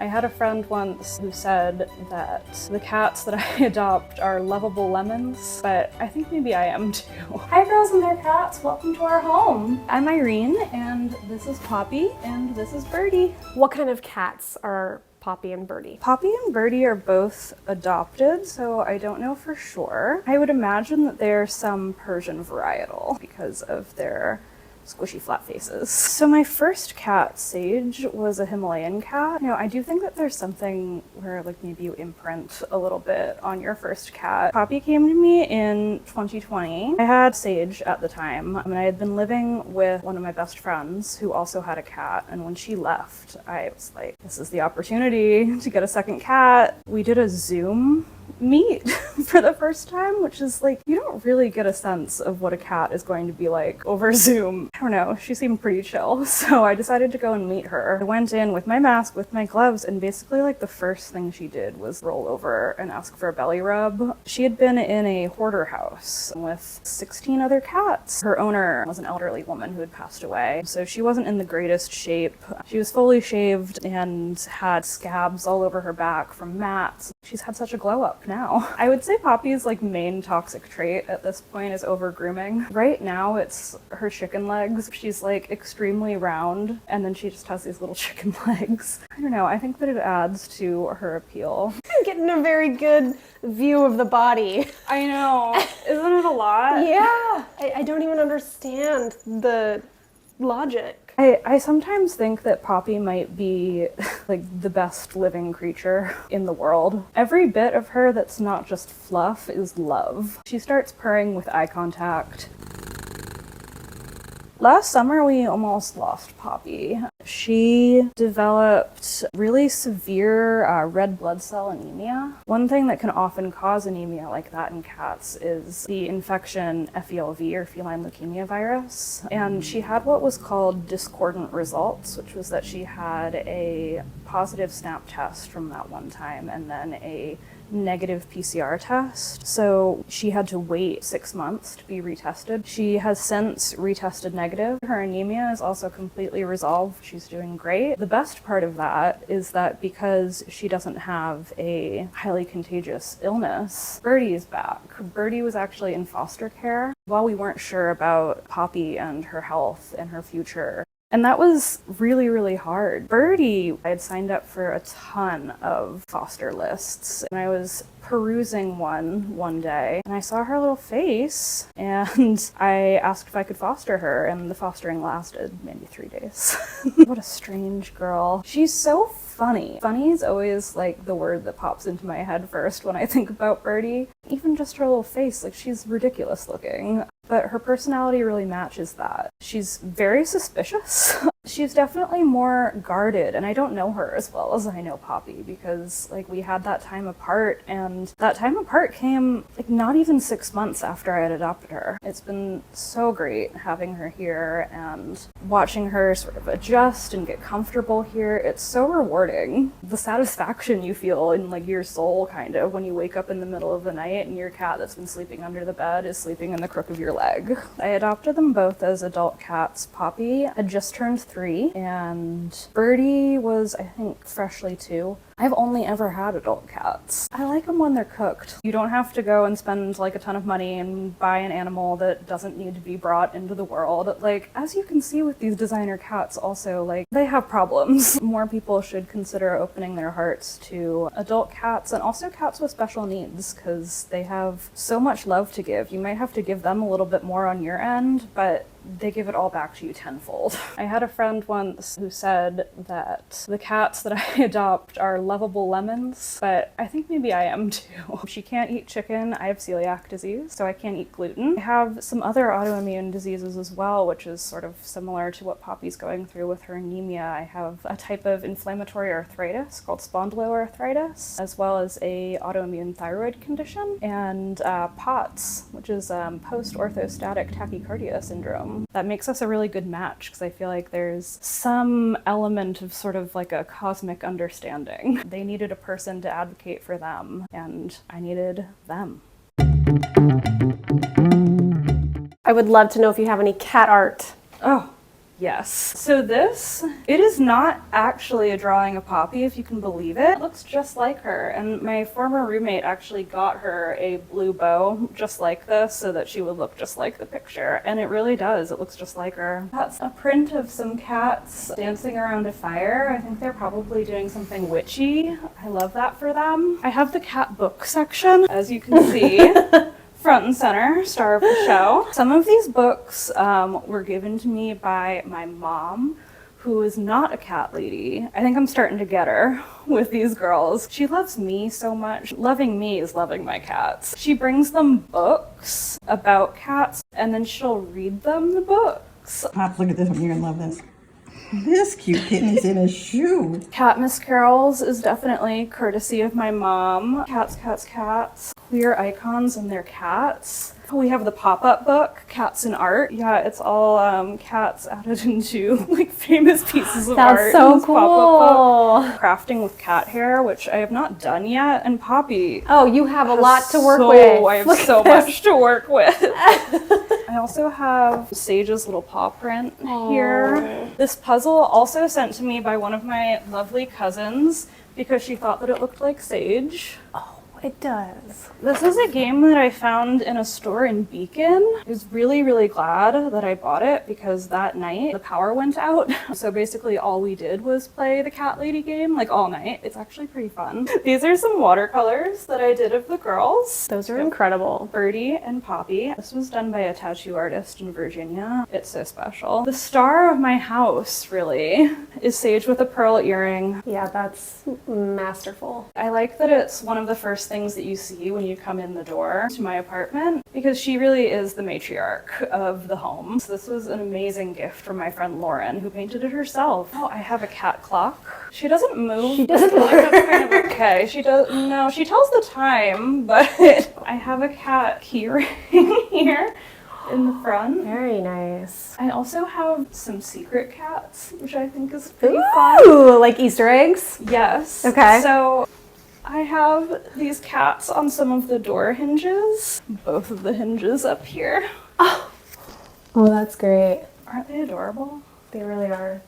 I had a friend once who said that the cats that I adopt are lovable lemons, but I think maybe I am too. Hi girls and their cats, welcome to our home. I'm Irene, and this is Poppy, and this is Birdie. What kind of cats are Poppy and Birdie? Poppy and Birdie are both adopted, so I don't know for sure. I would imagine that they're some Persian varietal because of their squishy flat faces. So my first cat, Sage, was a Himalayan cat. I do think that there's something where like maybe you imprint a little bit on your first cat. Poppy came to me in 2020. I had Sage at the time, and I had been living with one of my best friends who also had a cat, and when she left, I was like, this is the opportunity to get a second cat. We did a Zoom meet for the first time, which is like, you don't really get a sense of what a cat is going to be like over Zoom. I don't know, she seemed pretty chill, so I decided to go and meet her. I went in with my mask, with my gloves, and basically like the first thing she did was roll over and ask for a belly rub. She had been in a hoarder house with 16 other cats. Her owner was an elderly woman who had passed away, so she wasn't in the greatest shape. She was fully shaved and had scabs all over her back from mats. She's had such a glow up now. I would say Poppy's like main toxic trait at this point is over grooming. Right now it's her chicken legs. She's like extremely round and then she just has these little chicken legs. I don't know, I think that it adds to her appeal. I'm getting a very good view of the body. I know, isn't it a lot? Yeah, I don't even understand the logic. I sometimes think that Poppy might be like the best living creature in the world. Every bit of her that's not just fluff is love. She starts purring with eye contact. Last summer, we almost lost Poppy. She developed really severe red blood cell anemia. One thing that can often cause anemia like that in cats is the infection FELV, or feline leukemia virus. And she had what was called discordant results, which was that she had a positive SNP test from that one time and then a negative PCR test. So she had to wait 6 months to be retested. She has since retested negative. Her anemia is also completely resolved. She's doing great. The best part of that is that because she doesn't have a highly contagious illness, Birdie is back. Birdie was actually in foster care while we weren't sure about Poppy and her health and her future. And that was really, really hard. Birdie, I had signed up for a ton of foster lists, and I was perusing one day, and I saw her little face, and I asked if I could foster her, and the fostering lasted maybe 3 days. What a strange girl. She's so funny. Funny is always like the word that pops into my head first when I think about Birdie. Even just her little face, like she's ridiculous looking. But her personality really matches that. She's very suspicious. She's definitely more guarded, and I don't know her as well as I know Poppy because like we had that time apart, and that time apart came like not even 6 months after I had adopted her. It's been so great having her here and watching her sort of adjust and get comfortable here. It's so rewarding. The satisfaction you feel in like your soul kind of when you wake up in the middle of the night and your cat that's been sleeping under the bed is sleeping in the crook of your leg. I adopted them both as adult cats. Poppy had just turned 3 and Birdie was, I think, freshly 2. I've only ever had adult cats. I like them when they're cooked. You don't have to go and spend like a ton of money and buy an animal that doesn't need to be brought into the world. Like, as you can see with these designer cats also, like, they have problems. More people should consider opening their hearts to adult cats and also cats with special needs because they have so much love to give. You might have to give them a little bit more on your end, but they give it all back to you tenfold. I had a friend once who said that the cats that I adopt are lovable lemons, but I think maybe I am too. She can't eat chicken. I have celiac disease, so I can't eat gluten. I have some other autoimmune diseases as well, which is sort of similar to what Poppy's going through with her anemia. I have a type of inflammatory arthritis called spondyloarthritis, as well as a autoimmune thyroid condition, and POTS, which is post-orthostatic tachycardia syndrome. That makes us a really good match because I feel like there's some element of sort of like a cosmic understanding. They needed a person to advocate for them, and I needed them. I would love to know if you have any cat art. Oh, Yes. So this, it is not actually a drawing of Poppy, if you can believe it. It looks just like her. And my former roommate actually got her a blue bow just like this so that she would look just like the picture. And it really does. It looks just like her. That's a print of some cats dancing around a fire. I think they're probably doing something witchy. I love that for them. I have the cat book section, as you can see. Front and center, star of the show. Some of these books were given to me by my mom, who is not a cat lady. I think I'm starting to get her with these girls. She loves me so much. Loving me is loving my cats. She brings them books about cats, and then she'll read them the books. Pops, look at this one. You're gonna love this. This cute kitten is in a shoe. Cat Miss Carols is definitely courtesy of my mom. Cats, cats, cats. Queer icons and their cats. We have the pop-up book, Cats in Art. Yeah, it's all cats added into like famous pieces of art. That's so cool. Pop-up book. Crafting with cat hair, which I have not done yet. And Poppy. Oh, you have a lot to work with. I have so much to work with. I also have Sage's little paw print here. This puzzle also sent to me by one of my lovely cousins because she thought that it looked like Sage. Oh, it does. This is a game that I found in a store in Beacon. I was really, really glad that I bought it because that night the power went out. So basically all we did was play the cat lady game like all night. It's actually pretty fun. These are some watercolors that I did of the girls. Those are incredible. Birdie and Poppy. This was done by a tattoo artist in Virginia. It's so special. The star of my house, really, is Sage with a pearl earring. Yeah, that's masterful. I like that it's one of the first things that you see when you come in the door to my apartment because she really is the matriarch of the home. So this was an amazing gift from my friend Lauren, who painted it herself. Oh, I have a cat clock. She doesn't move. She doesn't move. That's kind of okay. She does. No, she tells the time, but I have a cat key ring here in the front. Very nice. I also have some secret cats, which I think is pretty fun. Ooh, like Easter eggs? Yes. Okay. So I have these cats on some of the door hinges. Both of the hinges up here. Oh, that's great. Aren't they adorable? They really are.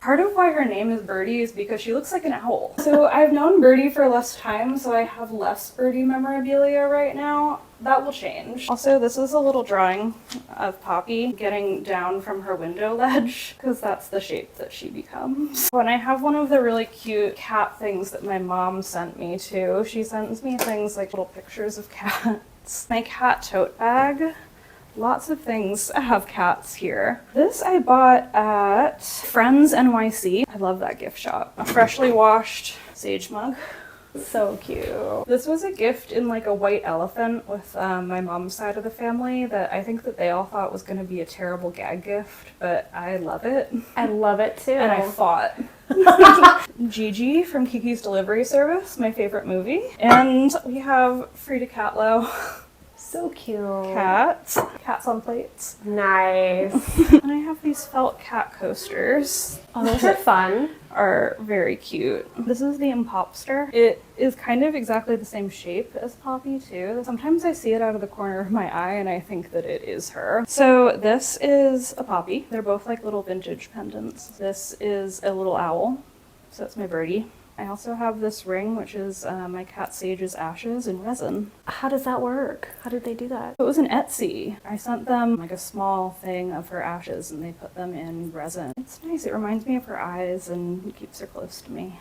Part of why her name is Birdie is because she looks like an owl. So I've known Birdie for less time, so I have less Birdie memorabilia right now. That will change. Also, this is a little drawing of Poppy getting down from her window ledge, because that's the shape that she becomes. And I have one of the really cute cat things that my mom sent me too. She sends me things like little pictures of cats. My cat tote bag. Lots of things have cats here. This I bought at Friends NYC. I love that gift shop. A freshly washed Sage mug. So cute. This was a gift in like a white elephant with my mom's side of the family that I think that they all thought was going to be a terrible gag gift, but I love it. I love it too. And I fought. Gigi from Kiki's Delivery Service, my favorite movie. And we have Frida Kahlo. So cute. Cats on plates. Nice. And I have these felt cat coasters. Oh, those are fun. Are very cute. This is the Impopster. It is kind of exactly the same shape as Poppy too. Sometimes I see it out of the corner of my eye and I think that it is her. So this is a Poppy. They're both like little vintage pendants. This is a little owl. So that's my Birdie. I also have this ring, which is my cat Sage's ashes in resin. How does that work? How did they do that? It was an Etsy. I sent them like a small thing of her ashes and they put them in resin. It's nice. It reminds me of her eyes and keeps her close to me.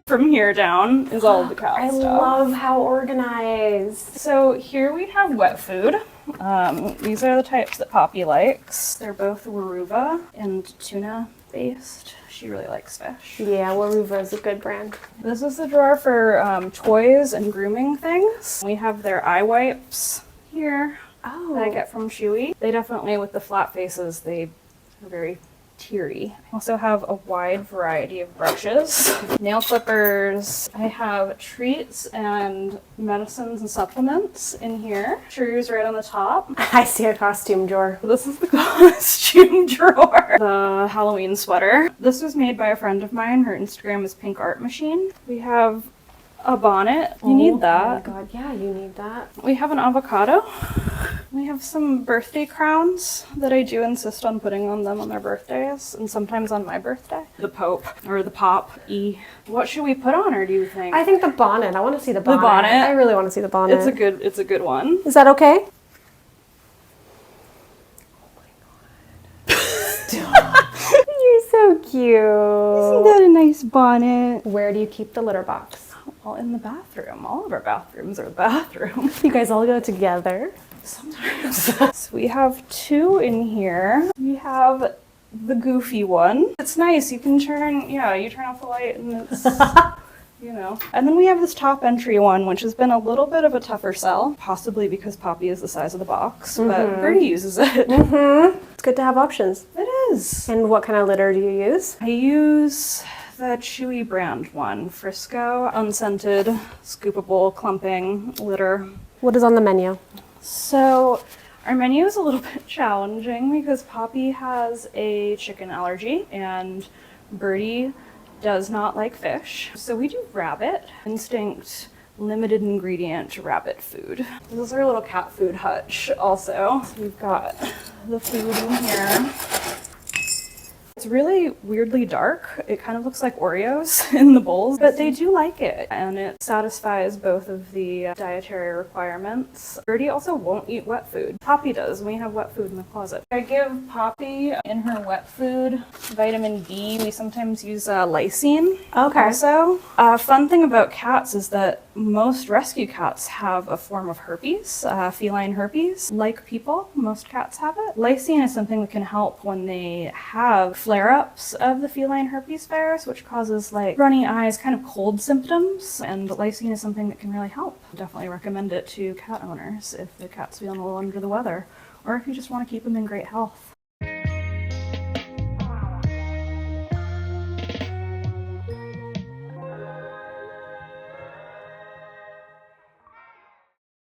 From here down is all of the cat I stuff. love how organized. So here we have wet food. These are the types that Poppy likes. They're both Waruva and tuna based. She really likes fish. Yeah, Waruva is a good brand. This is the drawer for toys and grooming things. We have their eye wipes here that I get from Chewy. They definitely, with the flat faces, they are very teary. I also have a wide variety of brushes, nail clippers. I have treats and medicines and supplements in here. Chews right on the top. I see a costume drawer. This is the costume drawer. The Halloween sweater. This was made by a friend of mine. Her Instagram is Pink Art Machine. We have a bonnet. You need that. Oh my god, yeah, you need that. We have an avocado. We have some birthday crowns that I do insist on putting on them on their birthdays, and sometimes on my birthday. The Pope, or the Pop E. What should we put on her, do you think? I think the bonnet. I want to see the bonnet. The bonnet? I really want to see the bonnet. It's a good one. Is that okay? You're so cute. Isn't that a nice bonnet? Where do you keep the litter box? Well, in the bathroom. All of our bathrooms are the bathroom. You guys all go together? Sometimes. So we have two in here. We have the goofy one. It's nice. You can turn, you turn off the light and it's, And then we have this top entry one, which has been a little bit of a tougher sell, possibly because Poppy is the size of the box, but Birdie uses it. It's good to have options. It is. And what kind of litter do you use? I use the Chewy brand one, Frisco, unscented, scoopable, clumping litter. What is on the menu? So our menu is a little bit challenging because Poppy has a chicken allergy and Birdie does not like fish. So we do rabbit, instinct, limited ingredient rabbit food. This is our little cat food hutch also. So we've got the food in here. It's really weirdly dark. It kind of looks like Oreos in the bowls, but they do like it, and it satisfies both of the dietary requirements. Birdie also won't eat wet food. Poppy does, and we have wet food in the closet. I give Poppy in her wet food vitamin B. We sometimes use Lysine. Okay. Also, a fun thing about cats is that most rescue cats have a form of herpes, feline herpes. Like people, most cats have it. Lysine is something that can help when they have flare-ups of the feline herpes virus, which causes like runny eyes, kind of cold symptoms, and Lysine is something that can really help. Definitely recommend it to cat owners if their cat's feeling a little under the weather, or if you just want to keep them in great health.